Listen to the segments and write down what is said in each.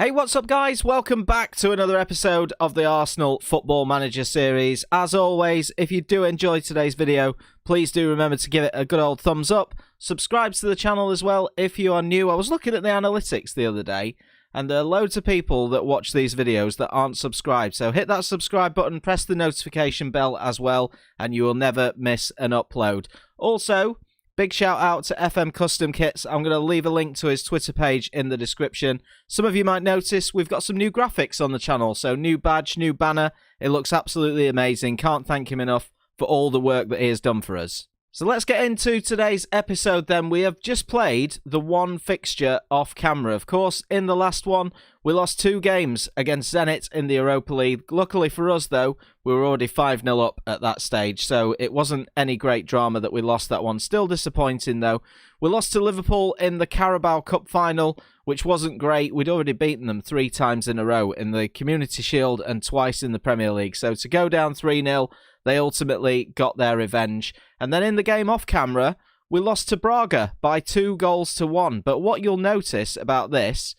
Hey, what's up, guys? Welcome back to another episode of the Arsenal Football Manager series. As always, if you do enjoy today's video, please do remember to give it a good old thumbs up. Subscribe to the channel as well if you are new. I was looking at the analytics the other day, and there are loads of people that watch these videos that aren't subscribed. So hit that subscribe button, press the notification bell as well, and you will never miss an upload. Also, big shout out to FM Custom Kits. I'm going to leave a link to his Twitter page in the description. Some of you might notice we've got some new graphics on the channel. So new badge, new banner. It looks absolutely amazing. Can't thank him enough for all the work that he has done for us. So let's get into today's episode then. We have just played the one fixture off camera. Of course, in the last one, we lost 2 games against Zenit in the Europa League. Luckily for us, though, we were already 5-0 up at that stage, so it wasn't any great drama that we lost that one. Still disappointing, though. We lost to Liverpool in the Carabao Cup final, which wasn't great. We'd already beaten them 3 times in a row in the Community Shield and twice in the Premier League. So to go down 3-0, they ultimately got their revenge. And then in the game off camera, we lost to Braga by 2-1. But what you'll notice about this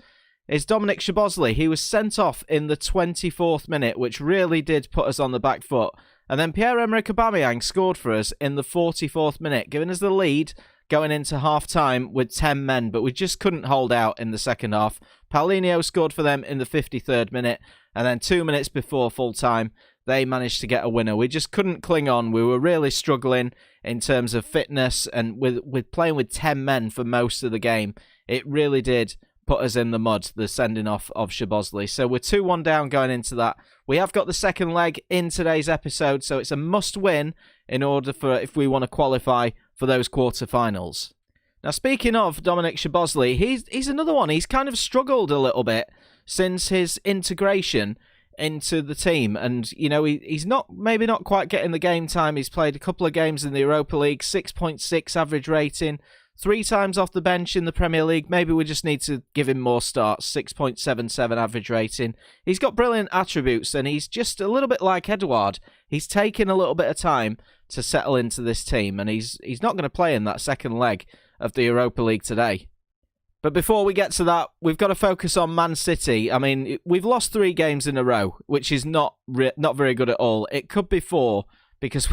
is Dominic Szoboszlai. He was sent off in the 24th minute, which really did put us on the back foot. And then Pierre-Emerick Aubameyang scored for us in the 44th minute, giving us the lead going into half-time with 10 men. But we just couldn't hold out in the second half. Paulinho scored for them in the 53rd minute. And then 2 minutes before full-time, they managed to get a winner. We just couldn't cling on. We were really struggling in terms of fitness, and with playing with 10 men for most of the game, it really did put us in the mud, the sending off of Szoboszlai. So we're 2-1 down going into that. We have got the second leg in today's episode, so it's a must-win in order for if we want to qualify for those quarter-finals. Now, speaking of Dominic Szoboszlai, he's another one. He's kind of struggled a little bit since his integration into the team, and you know, he's maybe not quite getting the game time. He's played a couple of games in the Europa League, 6.6 average rating, 3 times off the bench in the Premier League. Maybe we just need to give him more starts. 6.77 average rating. He's got brilliant attributes, and he's just a little bit like Edouard. He's taken a little bit of time to settle into this team, and he's not going to play in that second leg of the Europa League today. But before we get to that, we've got to focus on Man City. I mean, we've lost 3 games in a row, which is not very good at all. It could be 4, because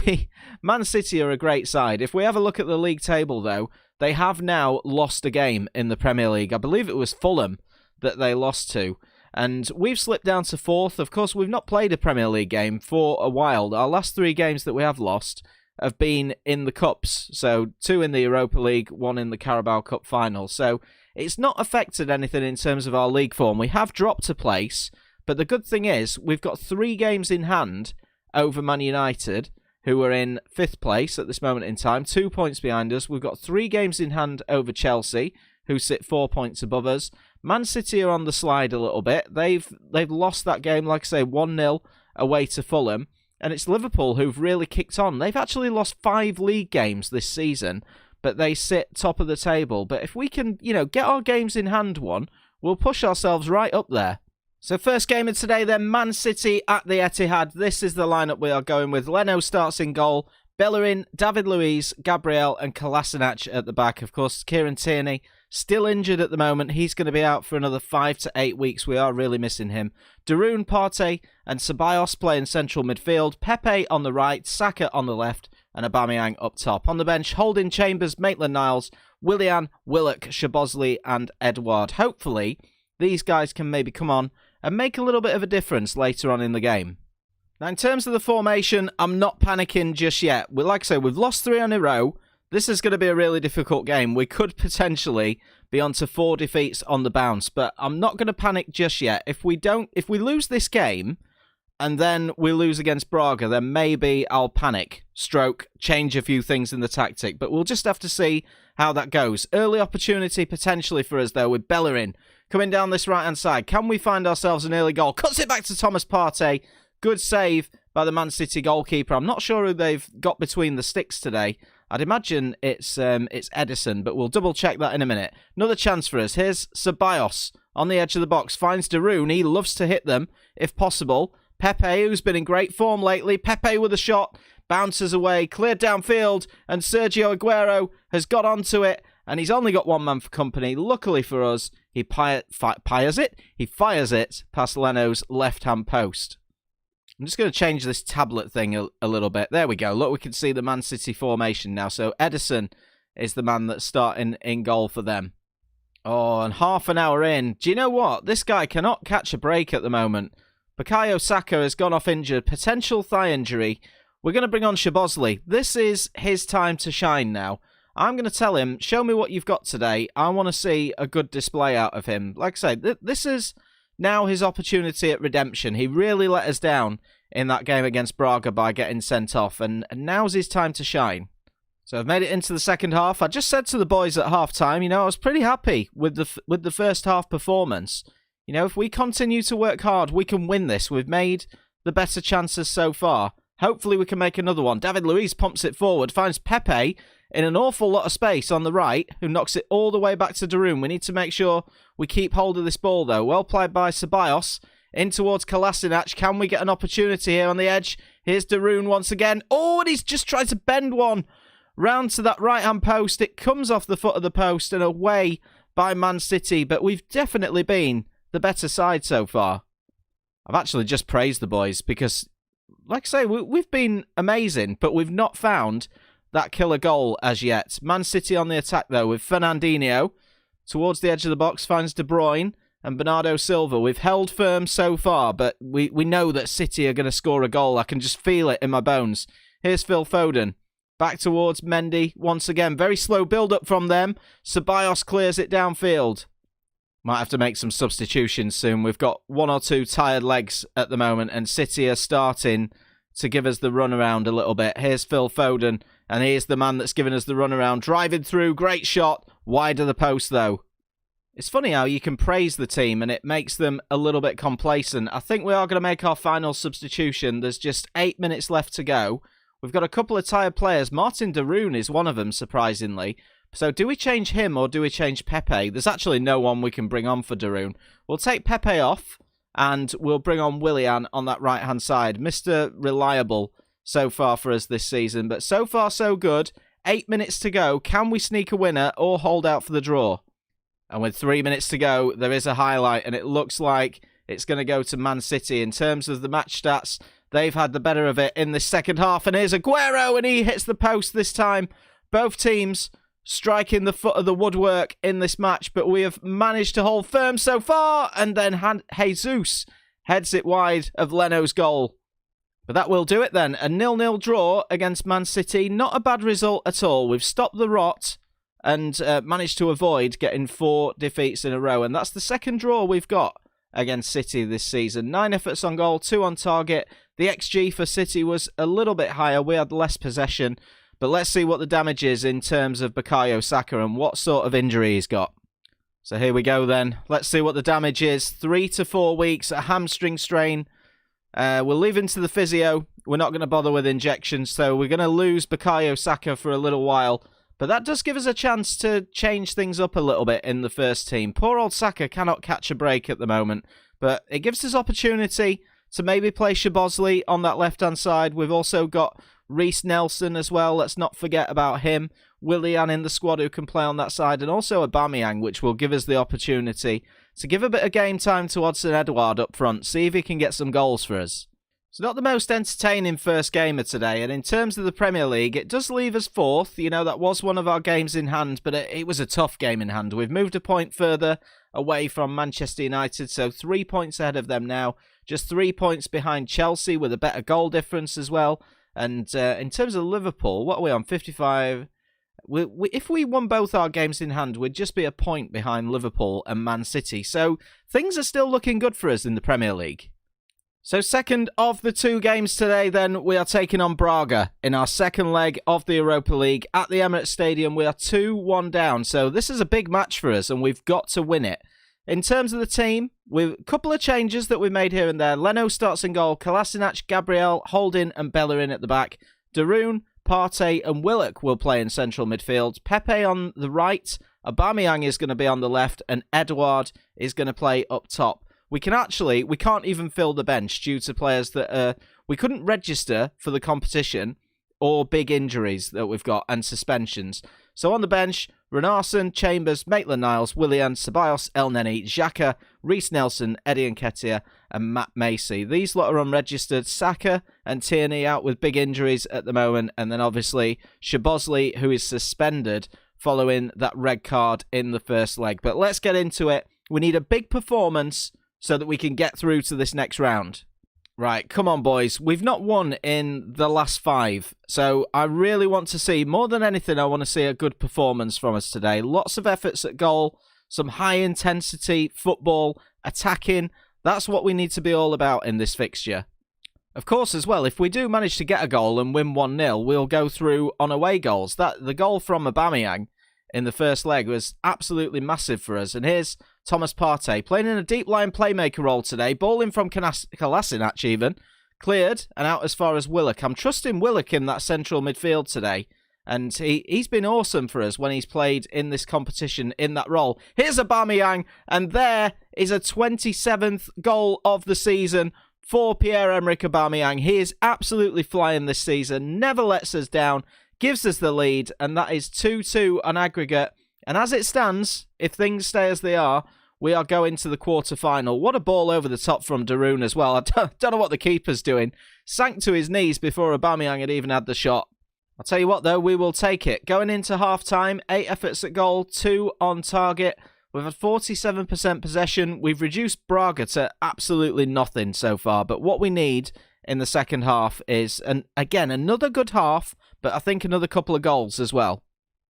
Man City are a great side. If we have a look at the league table, though, they have now lost a game in the Premier League. I believe it was Fulham that they lost to. And we've slipped down to 4th. Of course, we've not played a Premier League game for a while. Our last 3 games that we have lost have been in the Cups. So 2 in the Europa League, 1 in the Carabao Cup final. So it's not affected anything in terms of our league form. We have dropped a place, but the good thing is we've got 3 games in hand over Man United, who are in 5th place at this moment in time, 2 points behind us. We've got 3 games in hand over Chelsea, who sit 4 points above us. Man City are on the slide a little bit. They've lost that game, like I say, 1-0 away to Fulham. And it's Liverpool who've really kicked on. They've actually lost 5 league games this season, but they sit top of the table. But if we can, get our games in hand won, we'll push ourselves right up there. So first game of today then, Man City at the Etihad. This is the lineup we are going with. Leno starts in goal. Bellerin, David Luiz, Gabriel and Kolasinac at the back. Of course, Kieran Tierney still injured at the moment. He's going to be out for another 5 to 8 weeks. We are really missing him. Darun, Partey and Ceballos play in central midfield. Pepe on the right, Saka on the left and Aubameyang up top. On the bench, Holding, Chambers, Maitland-Niles, Willian, Willock, Szoboszlai and Edouard. Hopefully, these guys can maybe come on and make a little bit of a difference later on in the game. Now, in terms of the formation, I'm not panicking just yet. Like I say, we've lost 3 in a row. This is going to be a really difficult game. We could potentially be on to 4 defeats on the bounce, but I'm not going to panic just yet. If we lose this game and then we lose against Braga, then maybe I'll panic, change a few things in the tactic. But we'll just have to see how that goes. Early opportunity potentially for us, though, with Bellerin coming down this right-hand side. Can we find ourselves an early goal? Cuts it back to Thomas Partey. Good save by the Man City goalkeeper. I'm not sure who they've got between the sticks today. I'd imagine it's Edison, but we'll double-check that in a minute. Another chance for us. Here's Ceballos on the edge of the box. Finds Darun. He loves to hit them, if possible. Pepe, who's been in great form lately. Pepe with a shot. Bounces away. Cleared downfield. And Sergio Aguero has got onto it. and he's only got one man for company. Luckily for us, he fires it past Leno's left-hand post. I'm just going to change this tablet thing a little bit. There we go. Look, we can see the Man City formation now. So Ederson is the man that's starting in goal for them. Oh, and half an hour in. Do you know what? This guy cannot catch a break at the moment. Bukayo Saka has gone off injured. Potential thigh injury. We're going to bring on Szoboszlai. This is his time to shine now. I'm going to tell him, show me what you've got today. I want to see a good display out of him. Like I say, this is now his opportunity at redemption. He really let us down in that game against Braga by getting sent off, and now's his time to shine. So I've made it into the second half. I just said to the boys at half-time, I was pretty happy with the first half performance. If we continue to work hard, we can win this. We've made the better chances so far. Hopefully we can make another one. David Luiz pumps it forward, finds Pepe in an awful lot of space on the right, who knocks it all the way back to Darun. We need to make sure we keep hold of this ball, though. Well played by Ceballos. In towards Kolasinac. Can we get an opportunity here on the edge? Here's Darun once again. Oh, and he's just tried to bend one round to that right-hand post. It comes off the foot of the post and away by Man City, but we've definitely been the better side so far. I've actually just praised the boys because, like I say, we've been amazing, but we've not found that killer goal as yet. Man City on the attack, though, with Fernandinho towards the edge of the box, finds De Bruyne and Bernardo Silva. We've held firm so far, but we know that City are going to score a goal. I can just feel it in my bones. Here's Phil Foden. Back towards Mendy once again. Very slow build-up from them. Ceballos clears it downfield. Might have to make some substitutions soon. We've got one or two tired legs at the moment, and City are starting to give us the runaround a little bit. Here's Phil Foden, and here's the man that's given us the runaround. Driving through, great shot. Wide of the post, though. It's funny how you can praise the team, and it makes them a little bit complacent. I think we are going to make our final substitution. There's just 8 minutes left to go. We've got a couple of tired players. Martin Darun is one of them, surprisingly. So do we change him or do we change Pepe? There's actually no one we can bring on for Darun. We'll take Pepe off and we'll bring on Willian on that right-hand side. Mr. Reliable so far for us this season. But so far, so good. 8 minutes to go. Can we sneak a winner or hold out for the draw? And with 3 minutes to go, there is a highlight and it looks like it's going to go to Man City. In terms of the match stats, they've had the better of it in the second half. And here's Aguero and he hits the post this time. Both teams striking the foot of the woodwork in this match, but we have managed to hold firm so far, and then Jesus heads it wide of Leno's goal. But that will do it then. A 0-0 draw against Man City. Not a bad result at all. We've stopped the rot and managed to avoid getting 4 defeats in a row, and that's the second draw we've got against City this season. 9 efforts on goal, 2 on target. The XG for City was a little bit higher. We had less possession. But let's see what the damage is in terms of Bukayo Saka and what sort of injury he's got. So here we go then. Let's see what the damage is. 3 to 4 weeks, a hamstring strain. We'll leave him to the physio. We're not going to bother with injections, so we're going to lose Bukayo Saka for a little while. But that does give us a chance to change things up a little bit in the first team. Poor old Saka cannot catch a break at the moment, but it gives us opportunity to maybe play Szoboszlai on that left-hand side. We've also got Reece Nelson as well, let's not forget about him. Willian in the squad who can play on that side, and also Aubameyang, which will give us the opportunity to give a bit of game time to Odsonne Edouard up front, see if he can get some goals for us. It's not the most entertaining first game of today, and in terms of the Premier League, it does leave us 4th. That was one of our games in hand, but it was a tough game in hand. We've moved a point further away from Manchester United, so 3 points ahead of them now. Just 3 points behind Chelsea with a better goal difference as well. And in terms of Liverpool, what are we on? 55. If we won both our games in hand, we'd just be a point behind Liverpool and Man City. So things are still looking good for us in the Premier League. So second of the 2 games today, then, we are taking on Braga in our second leg of the Europa League at the Emirates Stadium. We are 2-1 down. So this is a big match for us and we've got to win it. In terms of the team, with a couple of changes that we made here and there. Leno starts in goal. Kolasinac, Gabriel, Holding and Bellerin at the back. Darun, Partey and Willock will play in central midfield. Pepe on the right. Aubameyang is going to be on the left. And Edouard is going to play up top. We can't even fill the bench due to players that we couldn't register for the competition or big injuries that we've got and suspensions. So on the bench, Renarsson, Chambers, Maitland-Niles, Willian, Ceballos, Elneny, Xhaka, Reece Nelson, Eddie Nketiah, and Matt Macey. These lot are unregistered. Saka and Tierney out with big injuries at the moment, and then obviously Szoboszlai, who is suspended following that red card in the first leg. But let's get into it. We need a big performance so that we can get through to this next round. Right, come on, boys. We've not won in the last 5, so I really want to see, more than anything, I want to see a good performance from us today. Lots of efforts at goal, some high-intensity football, attacking. That's what we need to be all about in this fixture. Of course, as well, if we do manage to get a goal and win 1-0, we'll go through on away goals. The goal from Aubameyang in the first leg was absolutely massive for us. And here's Thomas Partey playing in a deep line playmaker role today. Ball in from Kolasinac even. Cleared and out as far as Willock. I'm trusting Willock in that central midfield today. And he's been awesome for us when he's played in this competition in that role. Here's Aubameyang. And there is a 27th goal of the season for Pierre-Emerick Aubameyang. He is absolutely flying this season. Never lets us down. Gives us the lead, and that is 2-2 on aggregate. And as it stands, if things stay as they are, we are going to the quarter-final. What a ball over the top from Darun as well. I don't know what the keeper's doing. Sank to his knees before Aubameyang had even had the shot. I'll tell you what, though, we will take it. Going into half-time, 8 efforts at goal, 2 on target. We've had 47% possession. We've reduced Braga to absolutely nothing so far. But what we need in the second half is, and again, another good half, but I think another couple of goals as well.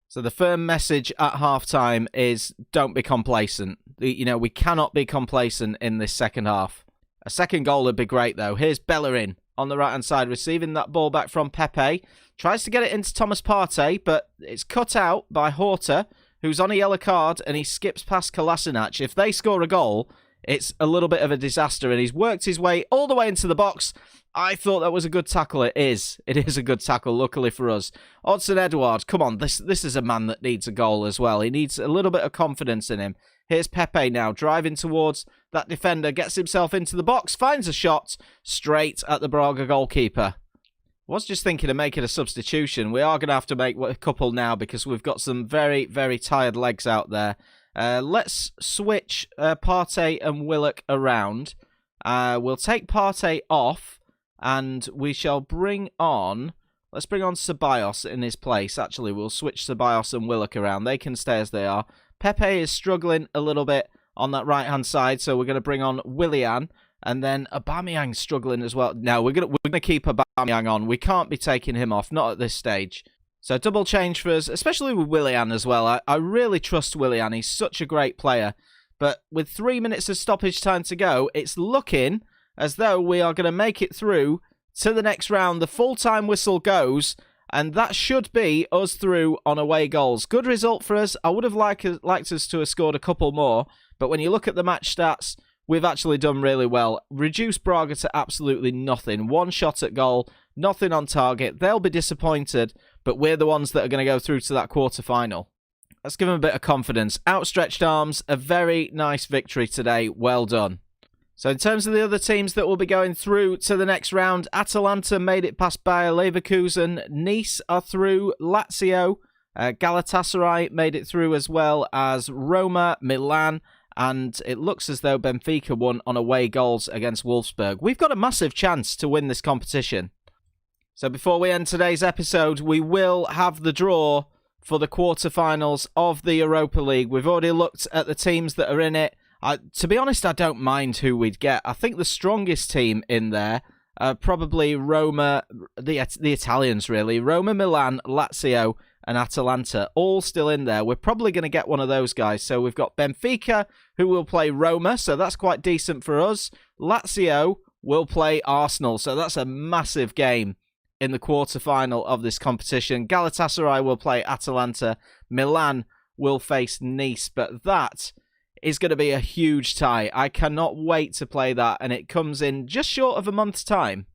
So the firm message at half-time is don't be complacent. You know, we cannot be complacent in this second half. A second goal would be great, though. Here's Bellerin on the right-hand side, receiving that ball back from Pepe. Tries to get it into Thomas Partey, but it's cut out by Horta, who's on a yellow card, and he skips past Kolasinac. If they score a goal, it's a little bit of a disaster, and he's worked his way all the way into the box. I thought that was a good tackle. It is a good tackle, luckily for us. Odsonne-Edouard, come on, this is a man that needs a goal as well. He needs a little bit of confidence in him. Here's Pepe now, driving towards that defender, gets himself into the box, finds a shot straight at the Braga goalkeeper. Was just thinking of making a substitution. We are going to have to make a couple now because we've got some very, very tired legs out there. Let's switch Partey and Willock around. We'll take Partey off and we shall bring on... Let's bring on Ceballos in his place. Actually, we'll switch Ceballos and Willock around. They can stay as they are. Pepe is struggling a little bit on that right-hand side, so we're going to bring on Willian. And then Aubameyang's struggling as well. No, we're gonna keep Aubameyang on. We can't be taking him off, not at this stage. So double change for us, especially with Willian as well. I really trust Willian. He's such a great player. But with 3 minutes of stoppage time to go, it's looking as though we are going to make it through to the next round. The full-time whistle goes, and that should be us through on away goals. Good result for us. I would have liked us to have scored a couple more, but when you look at the match stats, we've actually done really well. Reduced Braga to absolutely nothing. 1 shot at goal, nothing on target. They'll be disappointed, but we're the ones that are going to go through to that quarter-final. Let's give them a bit of confidence. Outstretched arms, a very nice victory today. Well done. So in terms of the other teams that will be going through to the next round, Atalanta made it past Bayer Leverkusen. Nice are through. Lazio, Galatasaray made it through as well as Roma, Milan, and it looks as though Benfica won on away goals against Wolfsburg. We've got a massive chance to win this competition. So before we end today's episode, we will have the draw for the quarterfinals of the Europa League. We've already looked at the teams that are in it. To be honest, I don't mind who we'd get. I think the strongest team in there probably Roma, the Italians really. Roma, Milan, Lazio and Atalanta, all still in there. We're probably going to get one of those guys. So we've got Benfica, who will play Roma, so that's quite decent for us. Lazio will play Arsenal, so that's a massive game in the quarter-final of this competition. Galatasaray will play Atalanta. Milan will face Nice, but that is going to be a huge tie. I cannot wait to play that, and it comes in just short of a month's time.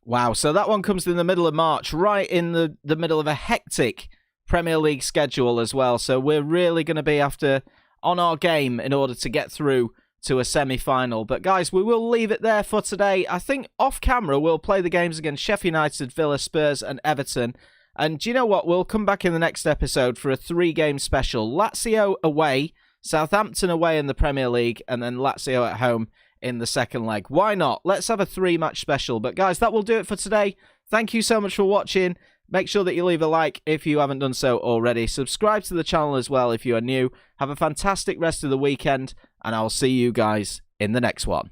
Wow, so that one comes in the middle of March, right in the middle of a hectic Premier League schedule as well. So we're really going to be on our game in order to get through to a semi-final. But guys, we will leave it there for today. I think off camera we'll play the games against Sheffield United, Villa, Spurs and Everton. And do you know what? We'll come back in the next episode for a 3-game special. Lazio away, Southampton away in the Premier League, and then Lazio at home in the second leg. Why not? Let's have a 3-match special. But guys, that will do it for today. Thank you so much for watching. Make sure that you leave a like if you haven't done so already. Subscribe to the channel as well if you are new. Have a fantastic rest of the weekend, and I'll see you guys in the next one.